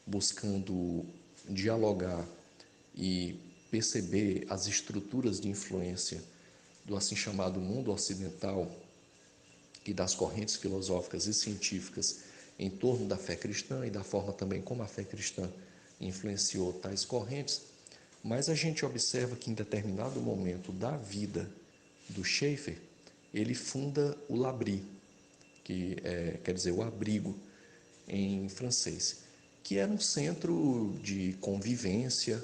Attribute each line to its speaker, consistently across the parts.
Speaker 1: buscando dialogar e perceber as estruturas de influência do assim chamado mundo ocidental e das correntes filosóficas e científicas em torno da fé cristã e da forma também como a fé cristã influenciou tais correntes, mas a gente observa que em determinado momento da vida do Schaeffer, ele funda o L'Abri, que quer dizer o abrigo em francês, que era um centro de convivência,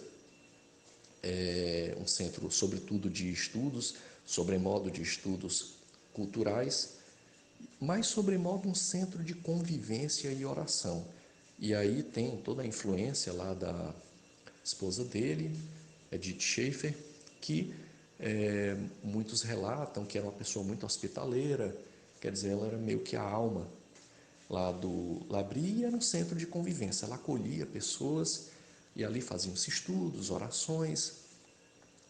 Speaker 1: um centro sobretudo de estudos, sobremodo de estudos culturais, mas sobremodo um centro de convivência e oração. E aí tem toda a influência lá da esposa dele, Edith Schaeffer, que muitos relatam que era uma pessoa muito hospitaleira, quer dizer, ela era meio que a alma lá do L'Abri e era um centro de convivência. Ela acolhia pessoas e ali faziam-se estudos, orações.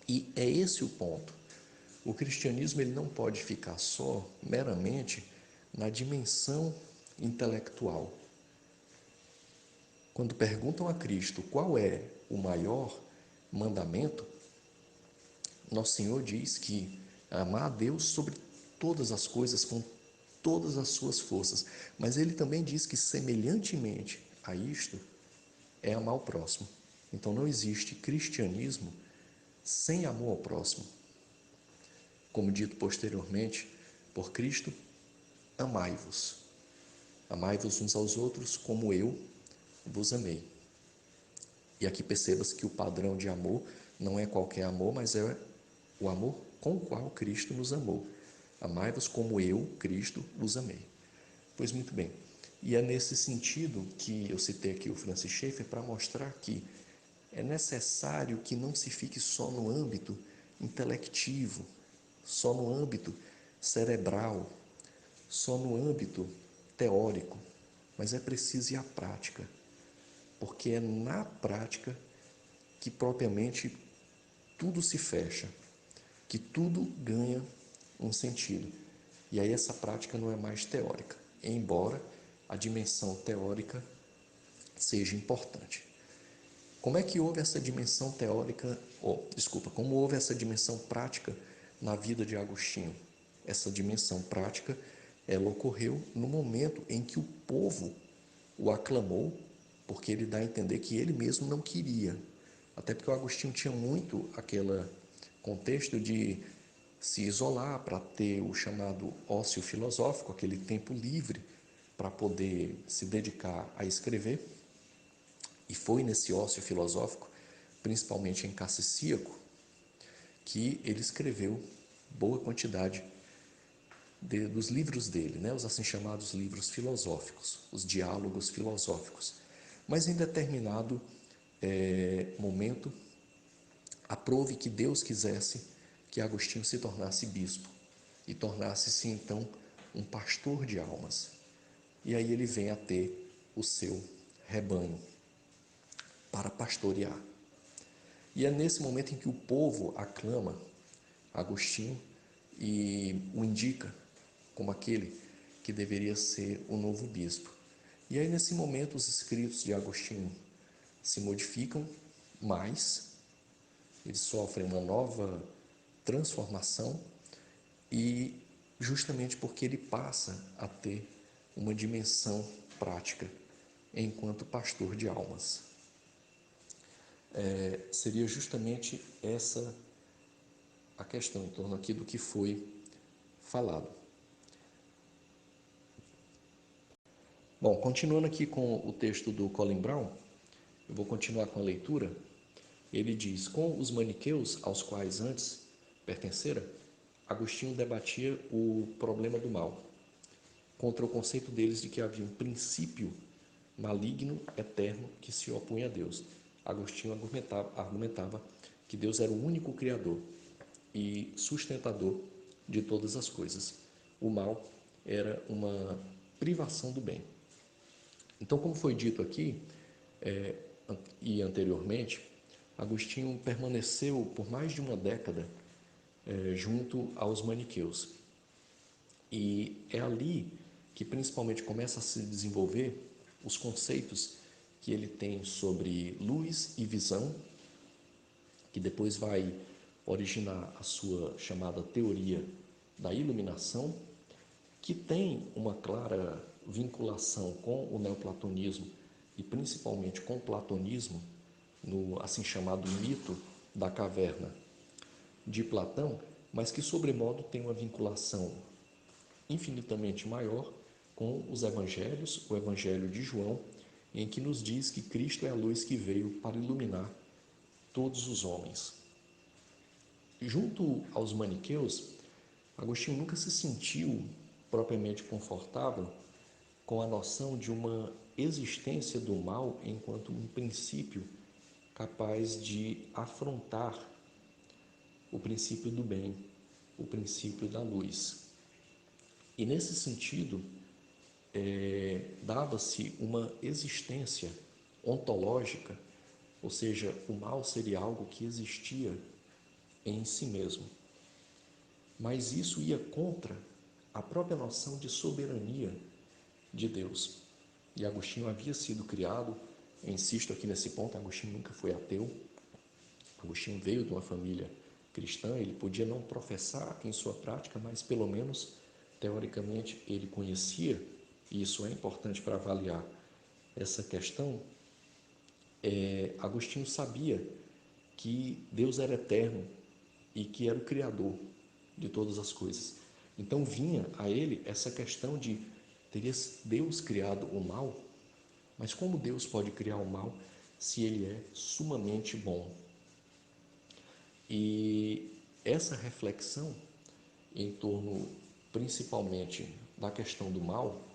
Speaker 1: E é esse o ponto. O cristianismo ele não pode ficar só meramente na dimensão intelectual. Quando perguntam a Cristo qual é o maior mandamento, nosso Senhor diz que amar a Deus sobre todas as coisas, com todas as suas forças. Mas ele também diz que, semelhantemente a isto, é amar o próximo. Então não existe cristianismo sem amor ao próximo. Como dito posteriormente por Cristo, amai-vos. Amai-vos uns aos outros como eu vos amei. E aqui perceba-se que o padrão de amor não é qualquer amor, mas é o amor com o qual Cristo nos amou. Amai-vos como eu, Cristo, vos amei. Pois muito bem. E é nesse sentido que eu citei aqui o Francis Schaeffer para mostrar que é necessário que não se fique só no âmbito intelectivo, só no âmbito cerebral, só no âmbito teórico, mas é preciso ir à prática, porque é na prática que propriamente tudo se fecha, que tudo ganha um sentido. E aí essa prática não é mais teórica, embora a dimensão teórica seja importante. Como é que houve essa dimensão teórica, como houve essa dimensão prática na vida de Agostinho? Essa dimensão prática, ela ocorreu no momento em que o povo o aclamou, porque ele dá a entender que ele mesmo não queria. Até porque o Agostinho tinha muito aquele contexto de se isolar para ter o chamado ócio filosófico, aquele tempo livre para poder se dedicar a escrever. E foi nesse ócio filosófico, principalmente em Cassicíaco, que ele escreveu boa quantidade dos livros dele, né? Os assim chamados livros filosóficos, os diálogos filosóficos. Mas em determinado momento, aprove que Deus quisesse que Agostinho se tornasse bispo e tornasse-se então um pastor de almas. E aí ele vem a ter o seu rebanho para pastorear. E é nesse momento em que o povo aclama Agostinho e o indica como aquele que deveria ser o novo bispo. E aí nesse momento os escritos de Agostinho se modificam, mas eles sofrem uma nova transformação e justamente porque ele passa a ter uma dimensão prática enquanto pastor de almas. Seria justamente essa a questão em torno aqui do que foi falado. Bom, continuando aqui com o texto do Colin Brown, eu vou continuar com a leitura. Ele diz: com os maniqueus aos quais antes pertencera, Agostinho debatia o problema do mal, contra o conceito deles de que havia um princípio maligno, eterno, que se opunha a Deus. Agostinho argumentava que Deus era o único Criador e sustentador de todas as coisas. O mal era uma privação do bem. Então, como foi dito aqui e anteriormente, Agostinho permaneceu por mais de uma década junto aos maniqueus. E é ali que principalmente começa a se desenvolver os conceitos que ele tem sobre luz e visão, que depois vai originar a sua chamada teoria da iluminação, que tem uma clara vinculação com o neoplatonismo e principalmente com o platonismo, no assim chamado mito da caverna de Platão, mas que sobremodo tem uma vinculação infinitamente maior com os evangelhos, o evangelho de João, em que nos diz que Cristo é a luz que veio para iluminar todos os homens. Junto aos maniqueus, Agostinho nunca se sentiu propriamente confortável com a noção de uma existência do mal enquanto um princípio capaz de afrontar o princípio do bem, o princípio da luz. E nesse sentido, dava-se uma existência ontológica, ou seja, o mal seria algo que existia em si mesmo. Mas isso ia contra a própria noção de soberania de Deus. E Agostinho havia sido criado, eu insisto aqui nesse ponto, Agostinho nunca foi ateu. Agostinho veio de uma família cristã, ele podia não professar em sua prática, mas pelo menos teoricamente ele conhecia, e isso é importante para avaliar essa questão. Agostinho sabia que Deus era eterno e que era o Criador de todas as coisas. Então vinha a ele essa questão de: teria Deus criado o mal? Mas como Deus pode criar o mal se ele é sumamente bom? E essa reflexão em torno principalmente da questão do mal,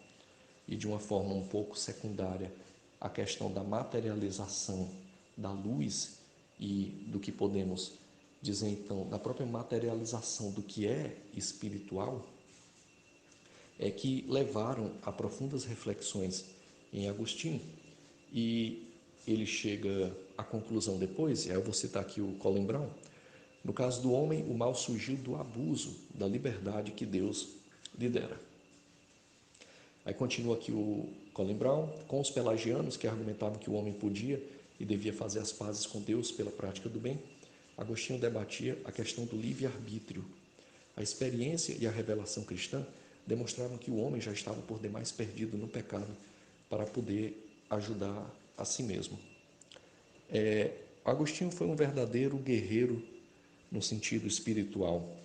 Speaker 1: e de uma forma um pouco secundária a questão da materialização da luz e do que podemos dizer então da própria materialização do que é espiritual, é que levaram a profundas reflexões em Agostinho. E ele chega à conclusão depois, e aí eu vou citar aqui o Colin Brown: no caso do homem, o mal surgiu do abuso da liberdade que Deus lhe dera. Aí continua aqui o Colin Brown: com os pelagianos, que argumentavam que o homem podia e devia fazer as pazes com Deus pela prática do bem, Agostinho debatia a questão do livre-arbítrio. A experiência e a revelação cristã demonstravam que o homem já estava por demais perdido no pecado para poder ajudar a si mesmo. Agostinho foi um verdadeiro guerreiro no sentido espiritual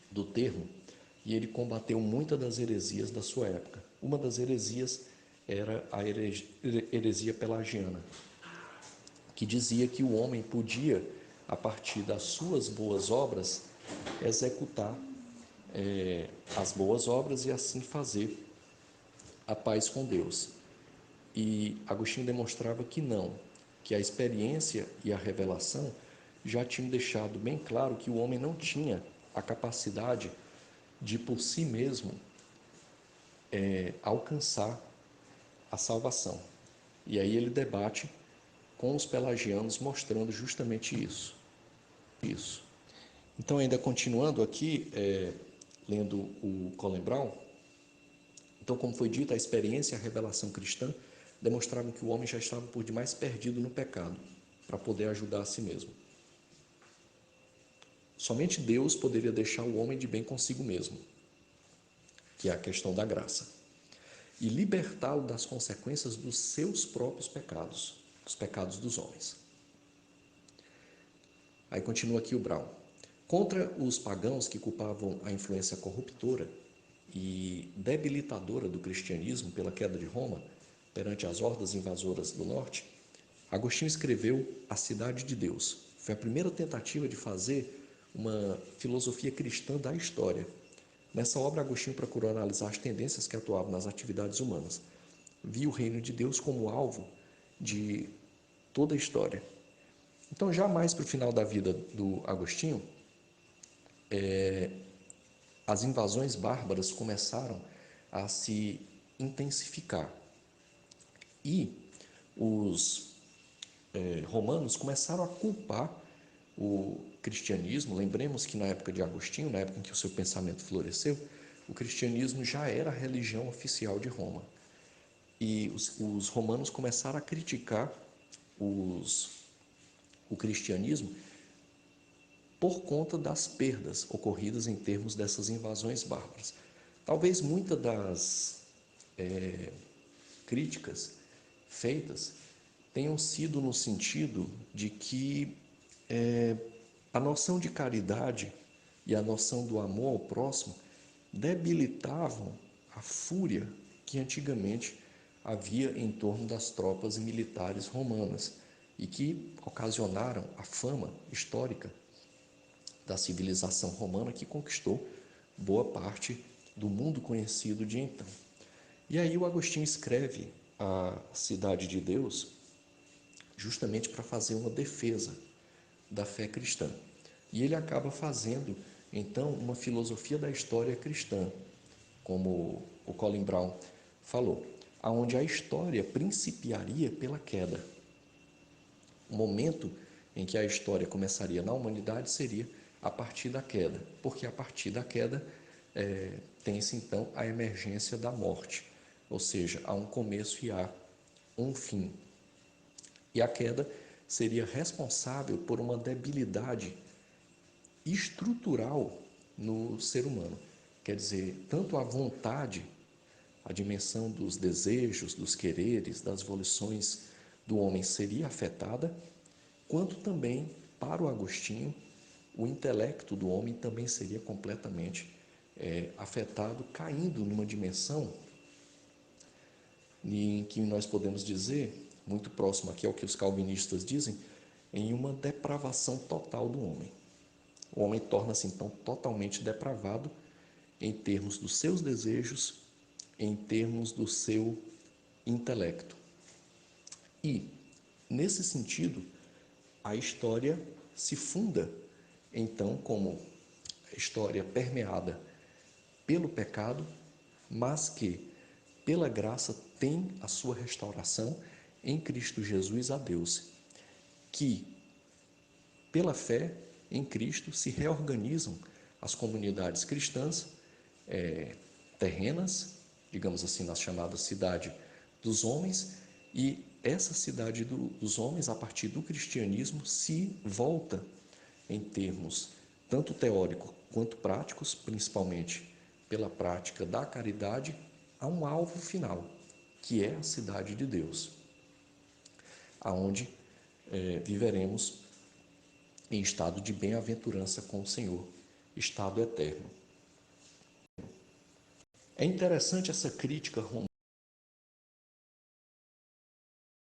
Speaker 1: do termo, e ele combateu muitas das heresias da sua época. Uma das heresias era a heresia pelagiana, que dizia que o homem podia, a partir das suas boas obras, executar as boas obras e assim fazer a paz com Deus. E Agostinho demonstrava que não, que a experiência e a revelação já tinham deixado bem claro que o homem não tinha a capacidade de por si mesmo alcançar a salvação. E aí ele debate com os pelagianos, mostrando justamente isso. Então, ainda continuando aqui, lendo o Colin Brown, então, como foi dito, a experiência e a revelação cristã demonstravam que o homem já estava por demais perdido no pecado para poder ajudar a si mesmo. Somente Deus poderia deixar o homem de bem consigo mesmo, que é a questão da graça, e libertá-lo das consequências dos seus próprios pecados, dos pecados dos homens. Aí continua aqui o Brown: contra os pagãos que culpavam a influência corruptora e debilitadora do cristianismo pela queda de Roma perante as hordas invasoras do norte, Agostinho escreveu A Cidade de Deus. Foi a primeira tentativa de fazer uma filosofia cristã da história. Nessa obra, Agostinho procurou analisar as tendências que atuavam nas atividades humanas. Viu o reino de Deus como alvo de toda a história. Então, já mais para o final da vida do Agostinho, as invasões bárbaras começaram a se intensificar. E os romanos começaram a culpar o cristianismo. Lembremos que na época de Agostinho, na época em que o seu pensamento floresceu, o cristianismo já era a religião oficial de Roma. e os romanos começaram a criticar o cristianismo por conta das perdas ocorridas em termos dessas invasões bárbaras. Talvez muitas das críticas feitas tenham sido no sentido de que a noção de caridade e a noção do amor ao próximo debilitavam a fúria que antigamente havia em torno das tropas militares romanas e que ocasionaram a fama histórica da civilização romana que conquistou boa parte do mundo conhecido de então. E aí o Agostinho escreve a Cidade de Deus justamente para fazer uma defesa da fé cristã. E ele acaba fazendo, então, uma filosofia da história cristã, como o Colin Brown falou, aonde a história principiaria pela queda. O momento em que a história começaria na humanidade seria a partir da queda, porque a partir da queda tem-se então a emergência da morte, ou seja, há um começo e há um fim. E a queda seria responsável por uma debilidade estrutural no ser humano. Quer dizer, tanto a vontade, a dimensão dos desejos, dos quereres, das volições do homem seria afetada, quanto também, para o Agostinho, o intelecto do homem também seria completamente afetado, caindo numa dimensão em que nós podemos dizer, muito próximo aqui ao que os calvinistas dizem, em uma depravação total do homem. O homem torna-se então totalmente depravado em termos dos seus desejos, em termos do seu intelecto. E, nesse sentido, a história se funda então como história permeada pelo pecado, mas que, pela graça, tem a sua restauração em Cristo Jesus a Deus, que, pela fé em Cristo, se reorganizam as comunidades cristãs terrenas, digamos assim, na chamada cidade dos homens, e essa cidade dos homens, a partir do cristianismo, se volta em termos tanto teóricos quanto práticos, principalmente pela prática da caridade, a um alvo final, que é a cidade de Deus, aonde viveremos em estado de bem-aventurança com o Senhor, estado eterno. É interessante essa crítica romana